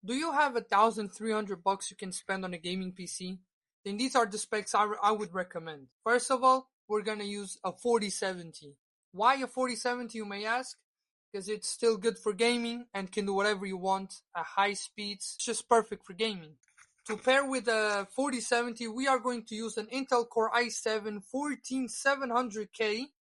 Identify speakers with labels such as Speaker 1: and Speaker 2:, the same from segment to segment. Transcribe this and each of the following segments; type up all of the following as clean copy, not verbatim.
Speaker 1: Do you have $1,300 you can spend on a gaming PC? Then these are the specs I would recommend. First of all, we're gonna use a 4070. Why a 4070, you may ask? Because it's still good for gaming and can do whatever you want at high speeds. It's just perfect for gaming. To pair with a 4070, we are going to use an Intel Core i7-14700K,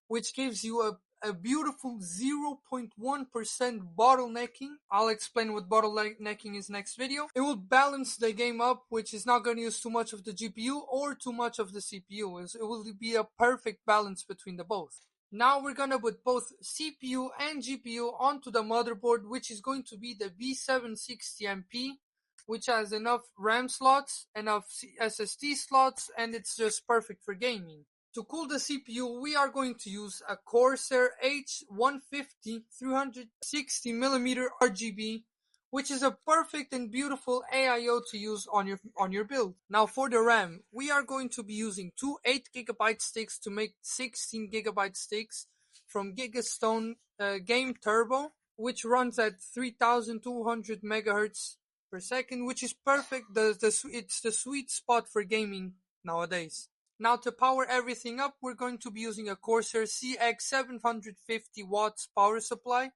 Speaker 1: which gives you a beautiful 0.1% bottlenecking. I'll explain what bottlenecking is next video. It will balance the game up, which is not going to use too much of the GPU or too much of the CPU. It will be a perfect balance between the both. Now we're going to put both CPU and GPU onto the motherboard, which is going to be the B760MP, which has enough RAM slots, enough SSD slots, and it's just perfect for gaming. To cool the CPU, we are going to use a Corsair H150 360mm RGB, which is a perfect and beautiful AIO to use on your build. Now for the RAM, we are going to be using two 8GB sticks to make 16GB sticks from Gigastone Game Turbo, which runs at 3200 MHz per second, which is perfect. It's the sweet spot for gaming nowadays. Now to power everything up, we're going to be using a Corsair CX750 watts power supply,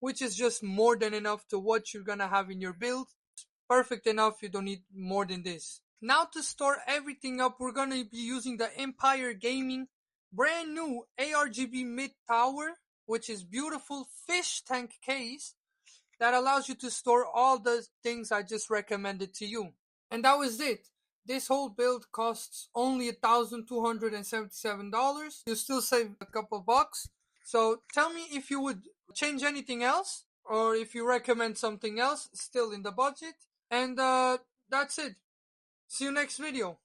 Speaker 1: which is just more than enough to what you're gonna have in your build. Perfect enough, you don't need more than this. Now to store everything up, we're gonna be using the Empire Gaming brand new ARGB mid tower, which is beautiful fish tank case that allows you to store all the things I just recommended to you. And that was it. This whole build costs only $1,277. You still save a couple bucks. So tell me if you would change anything else or if you recommend something else still in the budget. And that's it. See you next video.